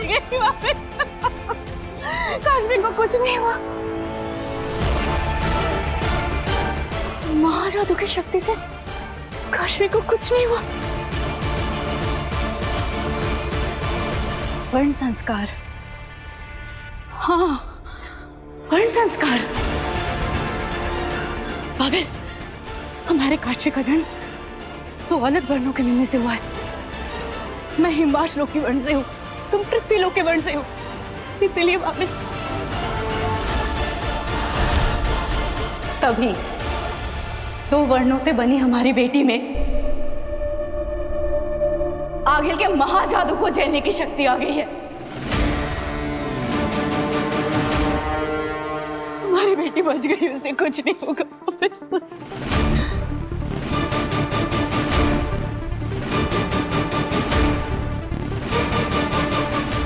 गई वापस। काश्मी को कुछ नहीं हुआ। महाजादू की शक्ति से काश्मी को कुछ नहीं हुआ। वर्ण संस्कार, हाँ वर्ण संस्कार। बाबिल, हमारे काश्मी का जन्म तो अलग वर्णों के मिलने से हुआ है। मैं हिमवाश लोक के वर्ण से हूँ, तुम पृथ्वी लोक के वर्ण से हो, इसीलिए बाबिल। तभी दो वर्णों से बनी हमारी बेटी में आगिल के महाजादू को झेलने की शक्ति आ गई है। हमारी बेटी बच गई, उसे कुछ नहीं होगा।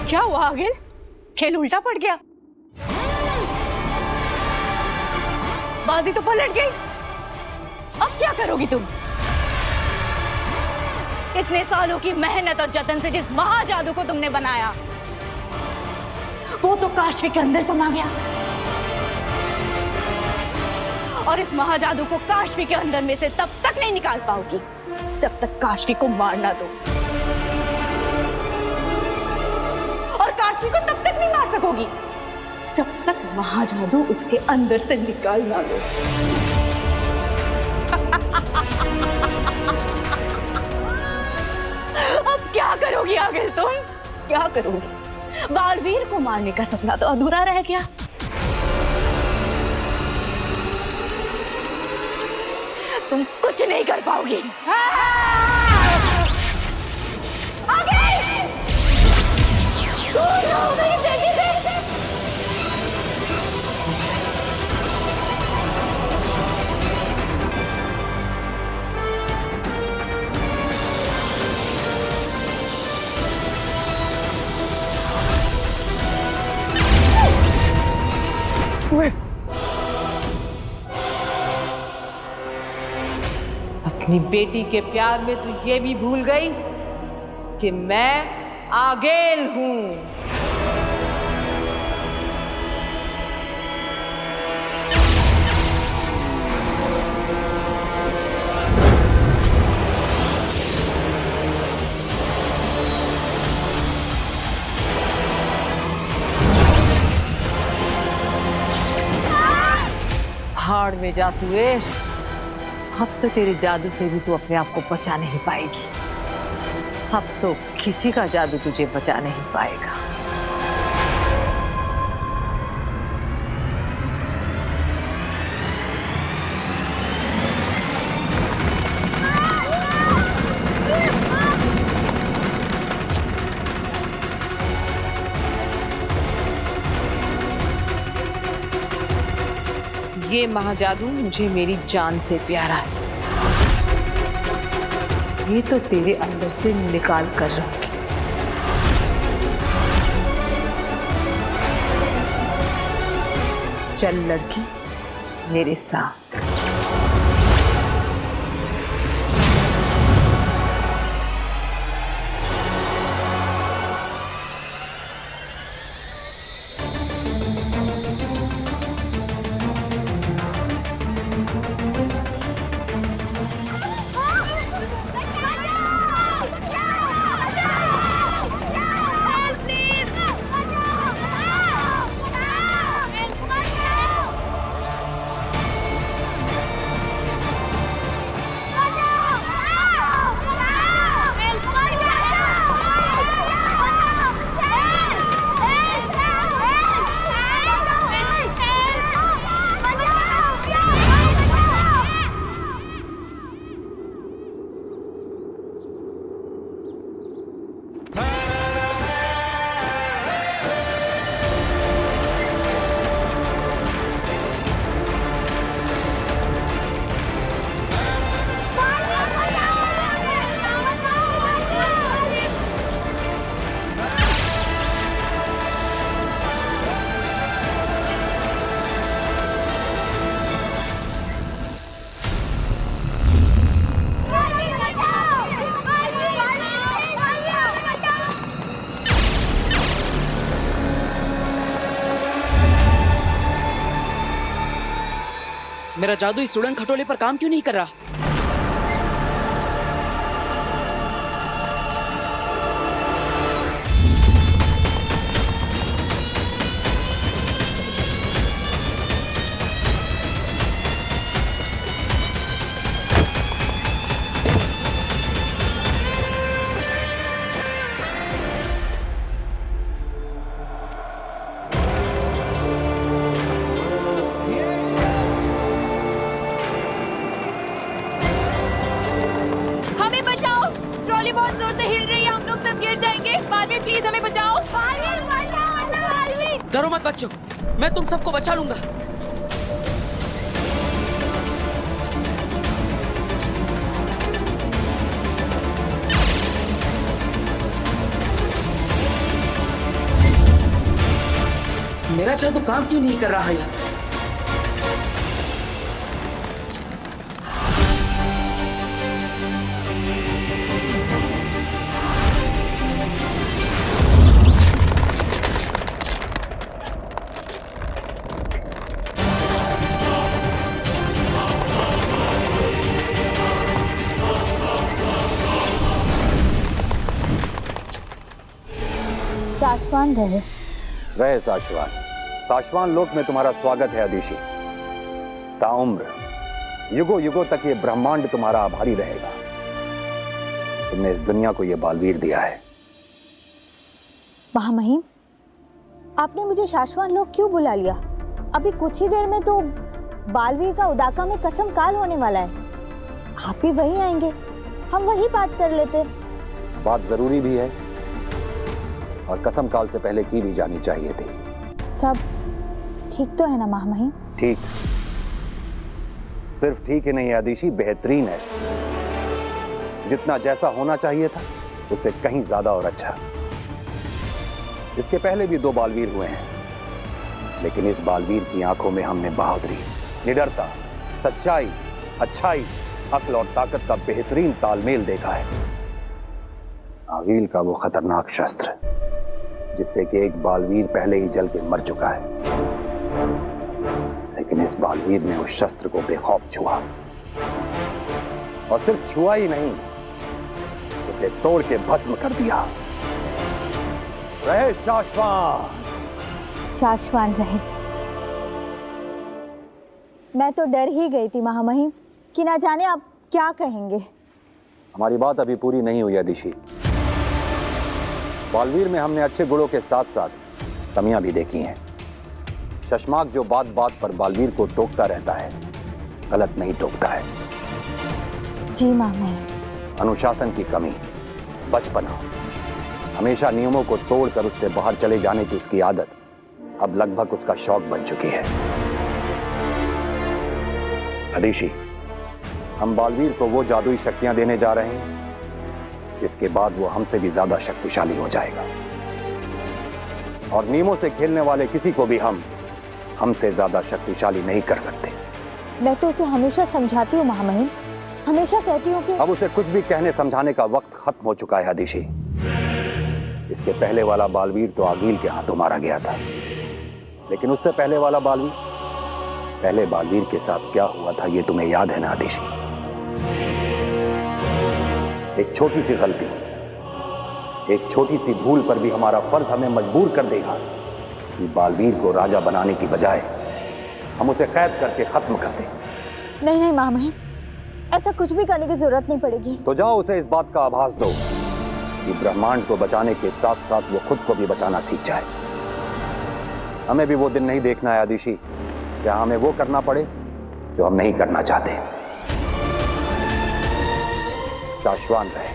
क्या हुआ आगिल? खेल उल्टा पड़ गया। बाजी तो पलट गई। अब क्या करोगी तुम? इतने सालों की मेहनत और जतन से जिस महाजादू को तुमने बनाया वो तो काश्वी के अंदर समा गया, और इस महाजादू को काश्वी के अंदर में से तब तक नहीं निकाल पाओगी जब तक काश्वी को मार ना दो, और काश्वी को तब तक नहीं मार सकोगी जब तक महाजादू उसके अंदर से निकाल ना दो। अब क्या करोगी आगिल तुम? क्या करोगी? बालवीर को मारने का सपना तो अधूरा रह गया। तुम कुछ नहीं कर पाओगी। आगे! दूर रहो मेरी बेटी से। अपनी बेटी के प्यार में तू ये भी भूल गई कि मैं आगेल हूं। भाड़ में जा तू ऐश। अब तो तेरे जादू से भी तू अपने आप को बचा नहीं पाएगी। अब तो किसी का जादू तुझे बचा नहीं पाएगा। ये महाजादू मुझे मेरी जान से प्यारा है। ये तो तेरे अंदर से निकाल कर रखी। चल लड़की मेरे साथ। मेरा जादू इस सुड़न खटोले पर काम क्यों नहीं कर रहा? हमें बचाओ, ट्रॉली बहुत जोर से हिल रही है, हम लोग सब गिर जाएंगे। बालवीर प्लीज हमें बचाओ। बालवीर डरो मत बच्चों, मैं तुम सबको बचा लूंगा। मेरा जादू काम क्यों नहीं कर रहा है यार? शाश्वान रहे। रहे शाश्वान। शाश्वान लोक में तुम्हारा स्वागत है अदिशि। ताउम्र युगों युगों तक ये ब्रह्मांड तुम्हारा आभारी रहेगा। तुमने इस दुनिया को ये बालवीर दिया है। महामहिम, आपने मुझे शाश्वान लोक क्यों बुला लिया? अभी कुछ ही देर में तो बालवीर का उदाका में कसम काल होने वाला है। आप भी वहीं आएंगे, हम वहीं बात कर लेते। बात जरूरी भी है और कसम काल से पहले की भी जानी चाहिए थी। सब ठीक तो है ना महामहिम? ठीक, सिर्फ ठीक ही नहीं है अदिशि, बेहतरीन है। जितना जैसा होना चाहिए था उससे कहीं ज्यादा और अच्छा। इसके पहले भी 2 बालवीर हुए हैं, लेकिन इस बालवीर की आंखों में हमने बहादुरी, निडरता, सच्चाई, अच्छाई, अक्ल और ताकत का बेहतरीन तालमेल देखा है। आगील का वो खतरनाक शस्त्र जिससे कि एक बालवीर पहले ही जल के मर चुका है, लेकिन इस बालवीर ने उस शस्त्र को बेखौफ छुआ, और सिर्फ छुआ ही नहीं, उसे तोड़ के भस्म कर दिया। रहे शाश्वान। शाश्वान रहे। मैं तो डर ही गई थी महामहिम कि ना जाने आप क्या कहेंगे। हमारी बात अभी पूरी नहीं हुई अदिशि। बालवीर में हमने अच्छे गुणों के साथ साथ कमियां भी देखी हैं। शशमाक जो बात बात पर बालवीर को टोकता रहता है, गलत नहीं टोकता है। जी महामहिम। अनुशासन की कमी, बचपना, हमेशा नियमों को तोड़कर उससे बाहर चले जाने की उसकी आदत अब लगभग उसका शौक बन चुकी है। अदिशि, हम बालवीर को वो जादुई शक्तियां देने जा रहे हैं जिसके बाद वो हमसे भी ज्यादा शक्तिशाली हो जाएगा, और नियमों से खेलने वाले किसी को भी हमसे ज्यादा शक्तिशाली नहीं कर सकते। मैं तो उसे हमेशा समझाती हूँ महामहिम, हमेशा कहती हूँ कि अब उसे कुछ भी कहने समझाने का वक्त खत्म हो चुका है अदिशि। इसके पहले वाला बालवीर तो आगील के हाथों मारा गया था, लेकिन उससे पहले वाला बालवीर, पहले बालवीर के साथ क्या हुआ था ये तुम्हें याद है ना अदिशि? एक छोटी सी गलती, एक छोटी सी भूल पर भी हमारा फर्ज हमें मजबूर कर देगा कि बालवीर को राजा बनाने की बजाय हम उसे कैद करके खत्म कर दें। नहीं नहीं महामहिम, ऐसा कुछ भी करने की जरूरत नहीं पड़ेगी। तो जाओ उसे इस बात का आभास दो कि ब्रह्मांड को बचाने के साथ साथ वो खुद को भी बचाना सीख जाए। हमें भी वो दिन नहीं देखना है अदिशि, क्या हमें वो करना पड़े जो हम नहीं करना चाहते। शाश्वान रहे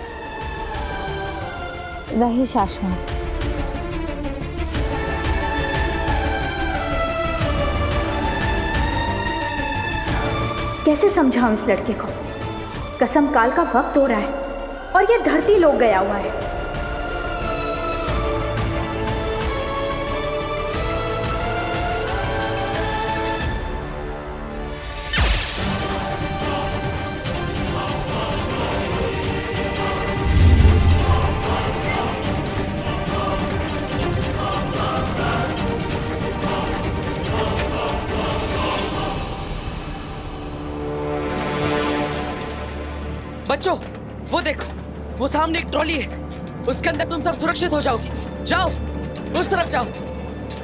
शाश्वान। कैसे समझाऊं इस लड़के को? कसम काल का वक्त हो रहा है और ये धरती लोग गया हुआ है। बच्चों, वो देखो, वो सामने एक ट्रॉली है, उसके अंदर तुम सब सुरक्षित हो जाओगे। जाओ, उस तरफ जाओ,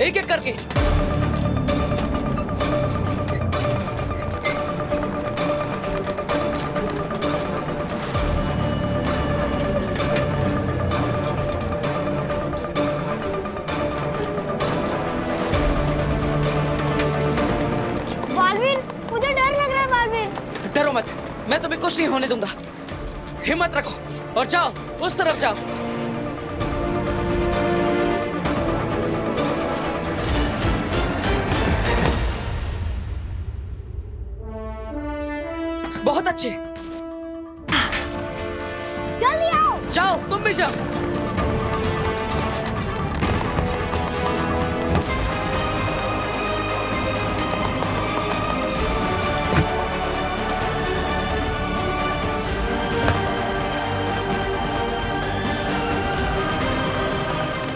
एक एक करके। बालवीर, मुझे डर लग रहा है बालवीर। डरो मत, मैं तुम्हें कुछ नहीं होने दूंगा। हिम्मत रखो और जाओ, उस तरफ जाओ। बहुत अच्छे, जल्दी आओ। जाओ, तुम भी जाओ।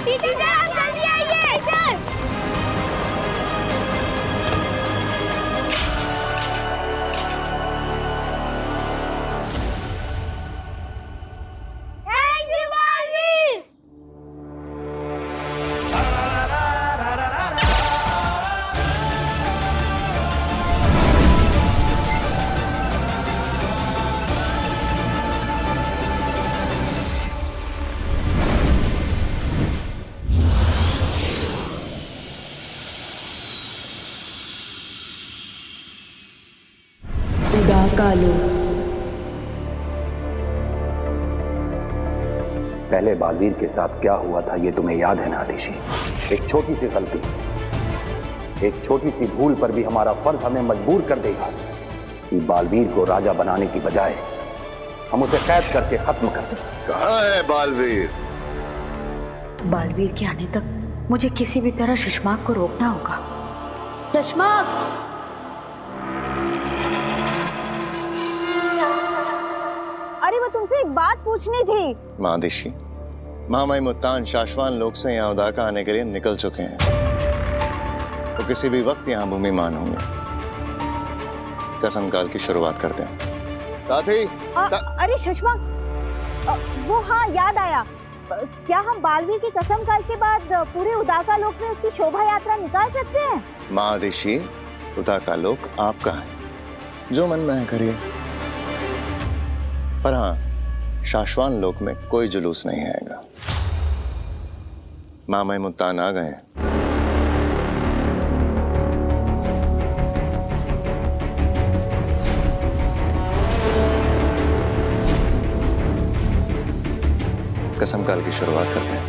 टीचर, आप जल्दी आइए। Teacher, thank you Baalveer. पहले बालवीर के साथ क्या हुआ था ये तुम्हें याद है ना आदिशि? एक छोटी सी गलती, एक छोटी सी भूल पर भी हमारा फर्ज हमें मजबूर कर देगा कि बालवीर को राजा बनाने की बजाय हम उसे कैद करके खत्म कर दें। कहाँ है बालवीर? बालवीर के आने तक मुझे किसी भी तरह शशमाक को रोकना होगा। शशमाक! अरे वो तुमसे एक बात पूछनी थी। महादिशी, महामाई मुत्तान शाश्वान लोक से यहाँ उदाका आने के लिए निकल चुके हैं, तो किसी भी वक्त यहाँ भूमिमान होंगे। कसम काल की शुरुआत करते हैं। साथी अरे शशमाक, वो हाँ याद आया। क्या हम बालवीर की कसम काल के बाद पूरे उदाका लोक में उसकी शोभा यात्रा निकाल सकते हैं? महादिशी, उदाका लोक आपका है, जो मन में है करिए। पर हाँ, शाश्वान लोक में कोई जुलूस नहीं आएगा। मामाई मुत्तान आ गए हैं। कसम काल की शुरुआत करते हैं।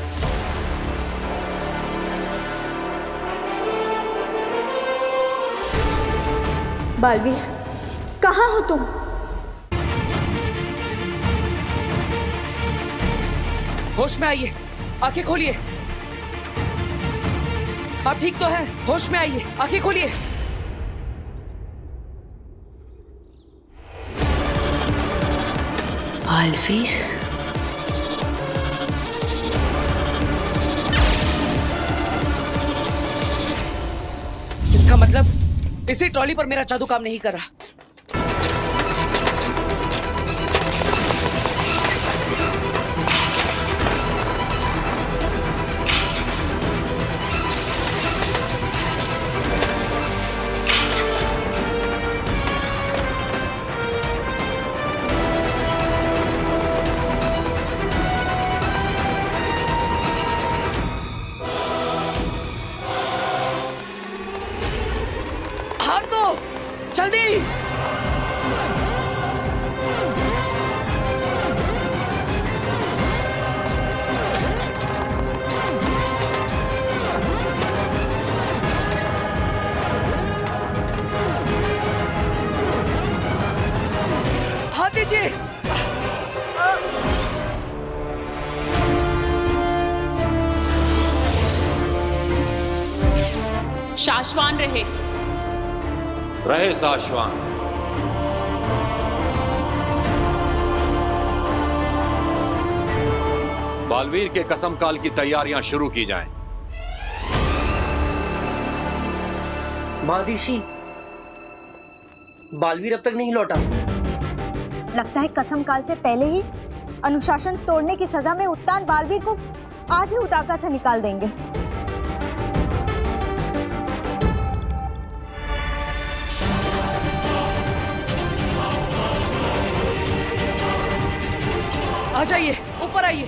बालवीर, कहाँ हो तुम? होश में आइए, आंखें खोलिए। आप ठीक तो हैं? होश में आइए, आंखें खोलिए। बालवीर, इसका मतलब इसी ट्रॉली पर मेरा जादू काम नहीं कर रहा। हाथ दो, जल्दी। हाथ दीजिए। शाश्वान रहे। रहे शाश्वान। बालवीर के कसम काल की तैयारियां शुरू की जाएं। महादिशी, बालवीर अब तक नहीं लौटा। लगता है कसम काल से पहले ही अनुशासन तोड़ने की सजा में उत्तान बालवीर को आज ही उदाका से निकाल देंगे। आ जाइए, ऊपर आइए।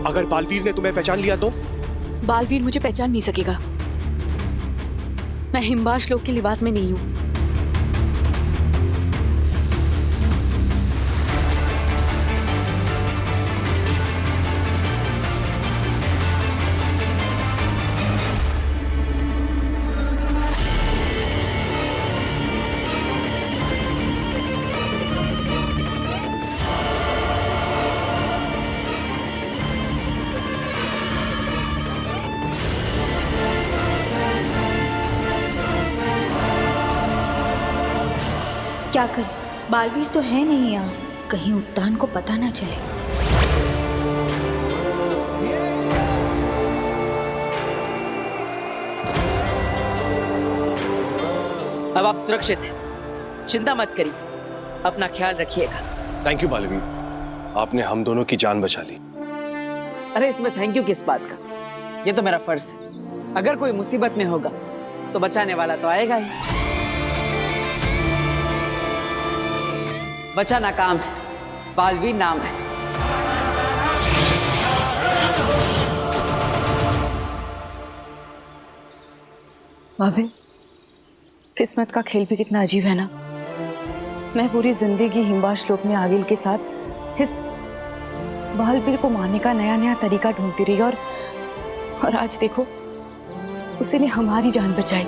अगर बालवीर ने तुम्हें पहचान लिया तो? बालवीर मुझे पहचान नहीं सकेगा। मैं हिमबाश लोक के लिबास में नहीं हूं। क्या करें, बालवीर तो है नहीं यहाँ, कहीं उत्तान को पता ना चले। अब आप सुरक्षित हैं, चिंता मत करिए, अपना ख्याल रखिएगा। थैंक यू बालवीर, आपने हम दोनों की जान बचा ली। अरे इसमें थैंक यू किस बात का, ये तो मेरा फर्ज है। अगर कोई मुसीबत में होगा तो बचाने वाला तो आएगा ही। बचाना काम है, बालवीर नाम है। भाभी, किस्मत का खेल भी कितना अजीब है ना। मैं पूरी जिंदगी हिमबाश लोक में आगिल के साथ इस बालवीर को मारने का नया नया तरीका ढूंढती रही और आज देखो उसी ने हमारी जान बचाई।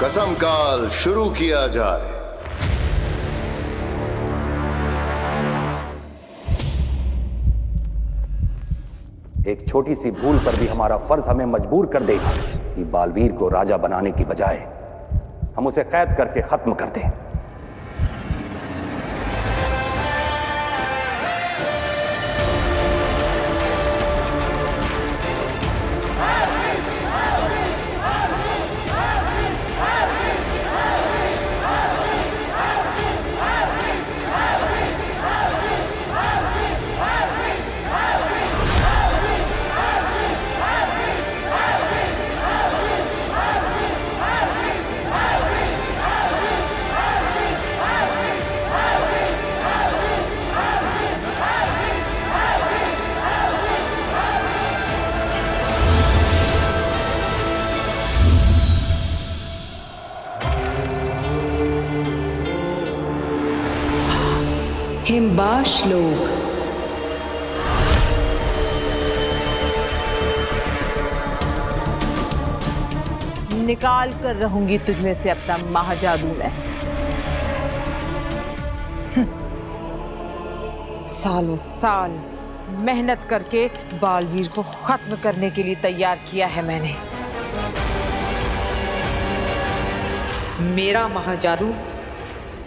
कसम काल शुरू किया जाए। एक छोटी सी भूल पर भी हमारा फर्ज हमें मजबूर कर देगा कि बालवीर को राजा बनाने की बजाय हम उसे कैद करके खत्म कर दें। हिमबाश लोक निकाल कर रहूंगी तुझमें से अपना महाजादू मैं। सालों साल मेहनत करके बालवीर को खत्म करने के लिए तैयार किया है मैंने। मेरा महाजादू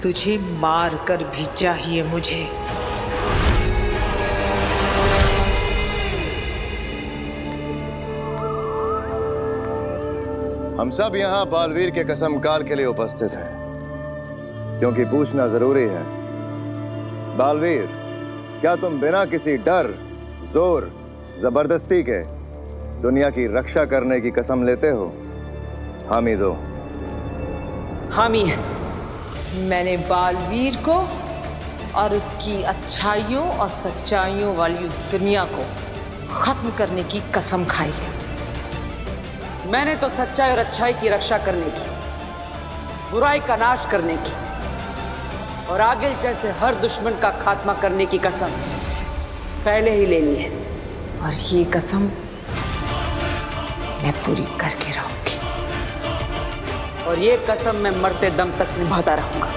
तुझे मार कर भी चाहिए मुझे। हम सब यहाँ बालवीर के कसम काल के लिए उपस्थित हैं। क्योंकि पूछना जरूरी है। बालवीर, क्या तुम बिना किसी डर, जोर, जबरदस्ती के दुनिया की रक्षा करने की कसम लेते हो? हामी दो। हामी है। मैंने बालवीर को और उसकी अच्छाइयों और सच्चाइयों वाली उस दुनिया को खत्म करने की कसम खाई है। मैंने तो सच्चाई और अच्छाई की रक्षा करने की, बुराई का नाश करने की और आगे जैसे हर दुश्मन का खात्मा करने की कसम पहले ही ले ली है। और ये कसम मैं पूरी करके रहूंगी। और ये कसम मैं मरते दम तक निभाता रहूंगा।